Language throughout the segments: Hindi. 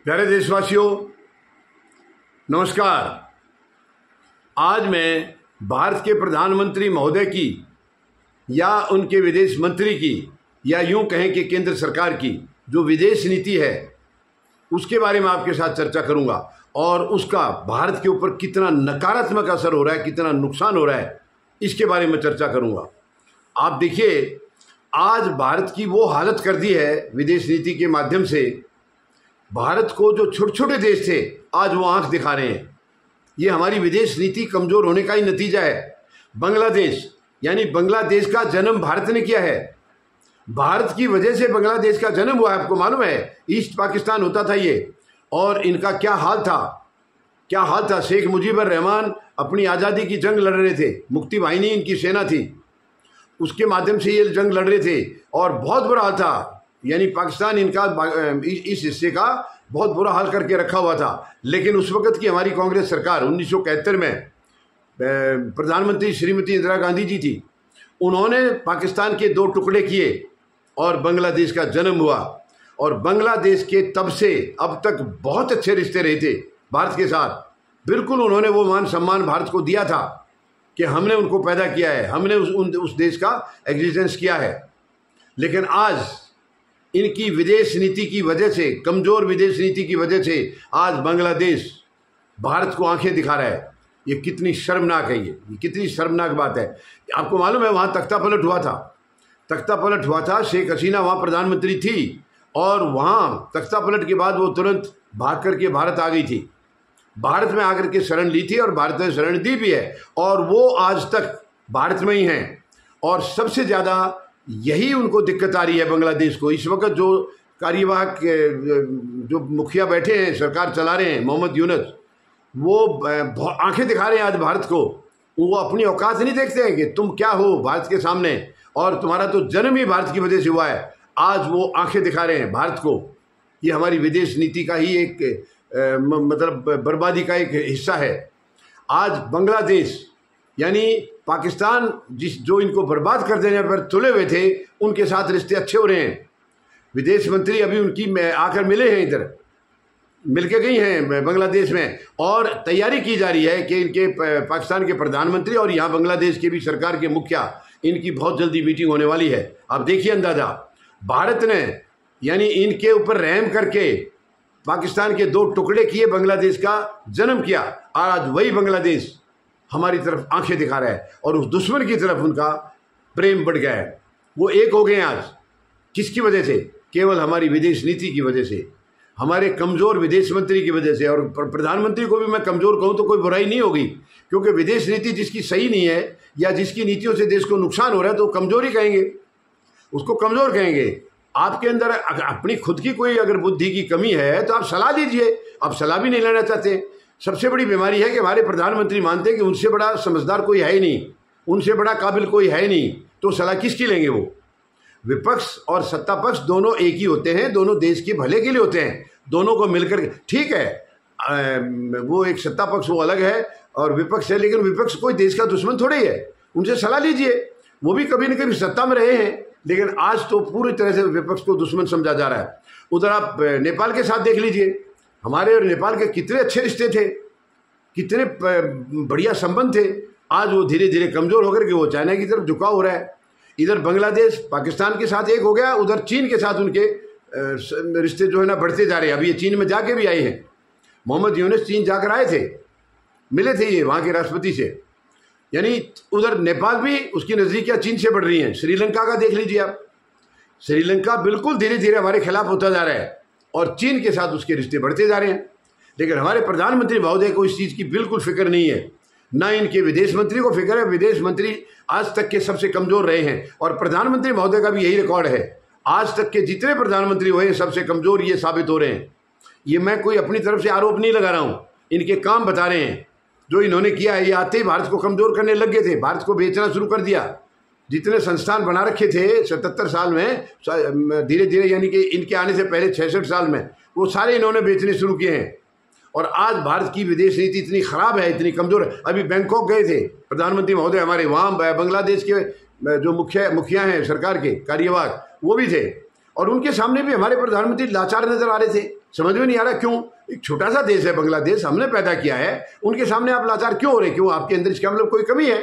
प्यारे देशवासियों, नमस्कार। आज मैं भारत के प्रधानमंत्री महोदय की या उनके विदेश मंत्री की या यूं कहें कि केंद्र सरकार की जो विदेश नीति है उसके बारे में आपके साथ चर्चा करूंगा और उसका भारत के ऊपर कितना नकारात्मक असर हो रहा है, कितना नुकसान हो रहा है, इसके बारे में चर्चा करूंगा। आप देखिए, आज भारत की वो हालत कर दी है विदेश नीति के माध्यम से। भारत को जो छोटे छोटे देश थे आज वो आंख दिखा रहे हैं। ये हमारी विदेश नीति कमजोर होने का ही नतीजा है। बांग्लादेश, यानी बांग्लादेश का जन्म भारत ने किया है। भारत की वजह से बांग्लादेश का जन्म हुआ है। आपको मालूम है, ईस्ट पाकिस्तान होता था ये, और इनका क्या हाल था। शेख मुजीबुर रहमान अपनी आज़ादी की जंग लड़ रहे थे, मुक्ति वाहिनी इनकी सेना थी, उसके माध्यम से ये जंग लड़ रहे थे और बहुत बुरा हाल था। यानी पाकिस्तान इनका इस हिस्से का बहुत बुरा हाल करके रखा हुआ था। लेकिन उस वक्त की हमारी कांग्रेस सरकार 1971 में प्रधानमंत्री श्रीमती इंदिरा गांधी जी थी, उन्होंने पाकिस्तान के 2 टुकड़े किए और बांग्लादेश का जन्म हुआ। और बांग्लादेश के तब से अब तक बहुत अच्छे रिश्ते रहे थे भारत के साथ। बिल्कुल उन्होंने वो मान सम्मान भारत को दिया था कि हमने उनको पैदा किया है, हमने उस देश का एग्जिस्टेंस किया है। लेकिन आज इनकी विदेश नीति की वजह से, कमज़ोर विदेश नीति की वजह से आज बांग्लादेश भारत को आंखें दिखा रहा है। ये कितनी शर्मनाक है, ये कितनी शर्मनाक बात है। आपको मालूम है, वहाँ तख्ता पलट हुआ था। शेख हसीना वहाँ प्रधानमंत्री थी और वहाँ तख्ता पलट के बाद वो तुरंत भाग करके भारत आ गई थी। भारत में आकर के शरण ली थी और भारत ने शरण दी भी है और वो आज तक भारत में ही हैं। और सबसे ज़्यादा यही उनको दिक्कत आ रही है बांग्लादेश को। इस वक्त जो कार्यवाहक जो मुखिया बैठे हैं, सरकार चला रहे हैं, मोहम्मद यूनुस, वो आंखें दिखा रहे हैं आज भारत को। वो अपनी औकात नहीं देखते हैं कि तुम क्या हो भारत के सामने, और तुम्हारा तो जन्म ही भारत की वजह से हुआ है। आज वो आंखें दिखा रहे हैं भारत को। ये हमारी विदेश नीति का ही एक मतलब बर्बादी का एक हिस्सा है। आज बांग्लादेश यानी पाकिस्तान जो इनको बर्बाद कर देने पर तुले हुए थे, उनके साथ रिश्ते अच्छे हो रहे हैं। विदेश मंत्री अभी उनकी आकर मिले हैं, इधर मिल के गई हैं बांग्लादेश में, और तैयारी की जा रही है कि इनके पाकिस्तान के प्रधानमंत्री और यहाँ बांग्लादेश के भी सरकार के मुखिया, इनकी बहुत जल्दी मीटिंग होने वाली है। आप देखिए अंदाज़ा, भारत ने यानी इनके ऊपर रहम करके पाकिस्तान के 2 टुकड़े किए, बांग्लादेश का जन्म किया। आज वही बांग्लादेश हमारी तरफ आंखें दिखा रहा है और उस दुश्मन की तरफ उनका प्रेम बढ़ गया है। वो एक हो गए आज। किसकी वजह से? केवल हमारी विदेश नीति की वजह से, हमारे कमज़ोर विदेश मंत्री की वजह से। और प्रधानमंत्री को भी मैं कमज़ोर कहूँ तो कोई बुराई नहीं होगी, क्योंकि विदेश नीति जिसकी सही नहीं है या जिसकी नीतियों से देश को नुकसान हो रहा है तो कमज़ोर ही कहेंगे, उसको कमज़ोर कहेंगे। आपके अंदर अपनी खुद की कोई अगर बुद्धि की कमी है तो आप सलाह दीजिए। आप सलाह भी नहीं लेना चाहते। सबसे बड़ी बीमारी है कि हमारे प्रधानमंत्री मानते हैं कि उनसे बड़ा समझदार कोई है ही नहीं, उनसे बड़ा काबिल कोई है ही नहीं, तो सलाह किसकी लेंगे वो? विपक्ष और सत्ता पक्ष दोनों एक ही होते हैं, दोनों देश के भले के लिए होते हैं, दोनों को मिलकर। ठीक है, वो एक सत्ता पक्ष वो अलग है और विपक्ष है, लेकिन विपक्ष कोई देश का दुश्मन थोड़े ही है। उनसे सलाह लीजिए। वो भी कभी न कभी सत्ता में रहे हैं, लेकिन आज तो पूरी तरह से विपक्ष को दुश्मन समझा जा रहा है। उधर आप नेपाल के साथ देख लीजिए, हमारे और नेपाल के कितने अच्छे रिश्ते थे, कितने बढ़िया संबंध थे। आज वो धीरे धीरे कमज़ोर होकर के वो चाइना की तरफ झुकाव हो रहा है। इधर बांग्लादेश पाकिस्तान के साथ एक हो गया, उधर चीन के साथ उनके रिश्ते जो है ना बढ़ते जा रहे हैं। अभी ये चीन में जाके भी आए हैं, मोहम्मद यूनुस चीन जाकर आए थे, मिले थे ये वहाँ के राष्ट्रपति से। यानी उधर नेपाल भी, उसकी नज़दीकियाँ चीन से बढ़ रही हैं। श्रीलंका का देख लीजिए आप, श्रीलंका बिल्कुल धीरे धीरे हमारे खिलाफ होता जा रहा है और चीन के साथ उसके रिश्ते बढ़ते जा रहे हैं। लेकिन हमारे प्रधानमंत्री महोदय को इस चीज़ की बिल्कुल फिक्र नहीं है, ना इनके विदेश मंत्री को फिक्र है। विदेश मंत्री आज तक के सबसे कमज़ोर रहे हैं और प्रधानमंत्री महोदय का भी यही रिकॉर्ड है। आज तक के जितने प्रधानमंत्री हुए हैं सबसे कमज़ोर ये साबित हो रहे हैं। ये मैं कोई अपनी तरफ से आरोप नहीं लगा रहा हूँ, इनके काम बता रहे हैं जो इन्होंने किया है। ये आते ही भारत को कमज़ोर करने लग गए थे, भारत को बेचना शुरू कर दिया। जितने संस्थान बना रखे थे 77 साल में, धीरे धीरे यानी कि इनके आने से पहले 66 साल में, वो सारे इन्होंने बेचने शुरू किए हैं। और आज भारत की विदेश नीति इतनी ख़राब है, इतनी कमज़ोर है। अभी बैंकॉक गए थे प्रधानमंत्री महोदय हमारे, वहाँ बांग्लादेश के जो मुखिया हैं सरकार के कार्यवाहक, वो भी थे। और उनके सामने भी हमारे प्रधानमंत्री लाचार नजर आ रहे थे। समझ में नहीं आ रहा क्यों? एक छोटा सा देश है बांग्लादेश, हमने पैदा किया है, उनके सामने आप लाचार क्यों हो रहे? क्यों आपके अंदर इसका मतलब कोई कमी है?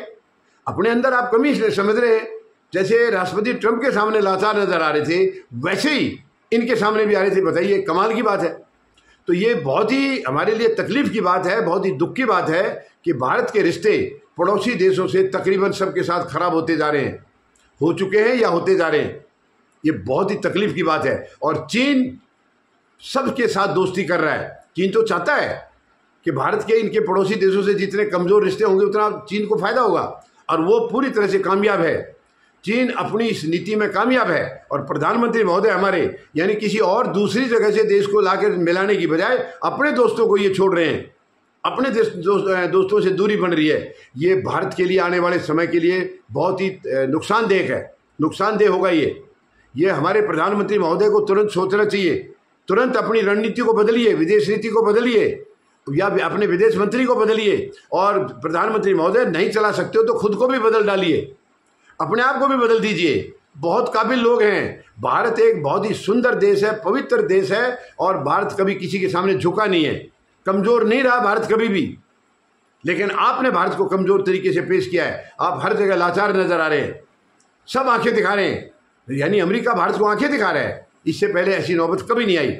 अपने अंदर आप कमी इसलिए समझ रहे हैं। जैसे राष्ट्रपति ट्रंप के सामने लाचार नजर आ रहे थे, वैसे ही इनके सामने भी आ रहे थे। बताइए, कमाल की बात है। तो ये बहुत ही हमारे लिए तकलीफ की बात है, बहुत ही दुख की बात है कि भारत के रिश्ते पड़ोसी देशों से तकरीबन सबके साथ खराब होते जा रहे हैं, हो चुके हैं या होते जा रहे हैं। ये बहुत ही तकलीफ की बात है। और चीन सबके साथ दोस्ती कर रहा है। चीन तो चाहता है कि भारत के इनके पड़ोसी देशों से जितने कमजोर रिश्ते होंगे उतना चीन को फायदा होगा, और वो पूरी तरह से कामयाब है। चीन अपनी इस नीति में कामयाब है। और प्रधानमंत्री महोदय हमारे यानी किसी और दूसरी जगह से देश को लाकर मिलाने की बजाय अपने दोस्तों को ये छोड़ रहे हैं, अपने दोस्तों से दूरी बन रही है। ये भारत के लिए आने वाले समय के लिए बहुत ही नुकसानदेह है, नुकसानदेह होगा। ये हमारे प्रधानमंत्री महोदय को तुरंत सोचना चाहिए। तुरंत अपनी रणनीति को बदलिए, विदेश नीति को बदलिए, या अपने विदेश मंत्री को बदलिए। और प्रधानमंत्री महोदय नहीं चला सकते हो तो खुद को भी बदल डालिए, अपने आप को भी बदल दीजिए। बहुत काबिल लोग हैं। भारत एक बहुत ही सुंदर देश है, पवित्र देश है, और भारत कभी किसी के सामने झुका नहीं है, कमजोर नहीं रहा भारत कभी भी। लेकिन आपने भारत को कमजोर तरीके से पेश किया है। आप हर जगह लाचार नजर आ रहे हैं, सब आंखें दिखा रहे हैं, यानी अमेरिका भारत को आंखें दिखा रहा है। इससे पहले ऐसी नौबत कभी नहीं आई,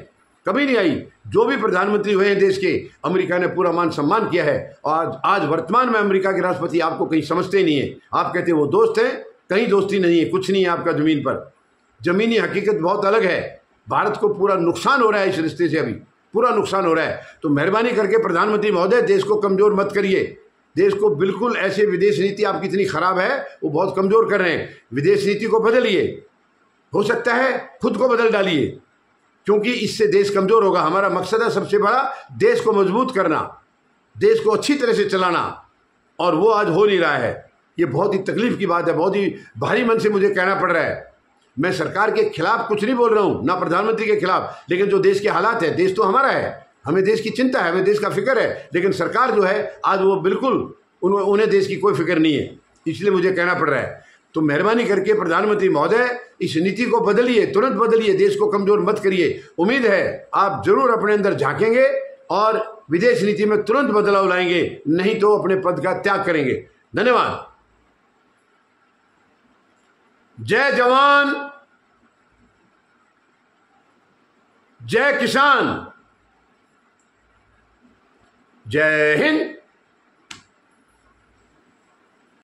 कभी नहीं आई। जो भी प्रधानमंत्री हुए हैं देश के, अमेरिका ने पूरा मान सम्मान किया है। आज वर्तमान में अमेरिका के राष्ट्रपति आपको कहीं समझते ही नहीं है। आप कहते हैं वो दोस्त हैं, कहीं दोस्ती नहीं है, कुछ नहीं है आपका जमीन पर। जमीनी हकीकत बहुत अलग है। भारत को पूरा नुकसान हो रहा है इस रिश्ते से, अभी पूरा नुकसान हो रहा है। तो मेहरबानी करके प्रधानमंत्री महोदय, देश को कमजोर मत करिए। देश को बिल्कुल ऐसे विदेश नीति आपकी इतनी खराब है, वो बहुत कमजोर कर रहे हैं। विदेश नीति को बदलिए, हो सकता है खुद को बदल डालिए, क्योंकि इससे देश कमजोर होगा। हमारा मकसद है सबसे बड़ा देश को मजबूत करना, देश को अच्छी तरह से चलाना, और वो आज हो नहीं रहा है। ये बहुत ही तकलीफ की बात है, बहुत ही भारी मन से मुझे कहना पड़ रहा है। मैं सरकार के खिलाफ कुछ नहीं बोल रहा हूँ, ना प्रधानमंत्री के खिलाफ, लेकिन जो देश के हालात है, देश तो हमारा है, हमें देश की चिंता है, हमें देश का फिक्र है। लेकिन सरकार जो है आज वो बिल्कुल उन्हें देश की कोई फिक्र नहीं है, इसलिए मुझे कहना पड़ रहा है। तो मेहरबानी करके प्रधानमंत्री महोदय, इस नीति को बदलिए, तुरंत बदलिए, देश को कमजोर मत करिए। उम्मीद है आप जरूर अपने अंदर झांकेंगे और विदेश नीति में तुरंत बदलाव लाएंगे, नहीं तो अपने पद का त्याग करेंगे। धन्यवाद। जय जवान, जय किसान, जय हिंद।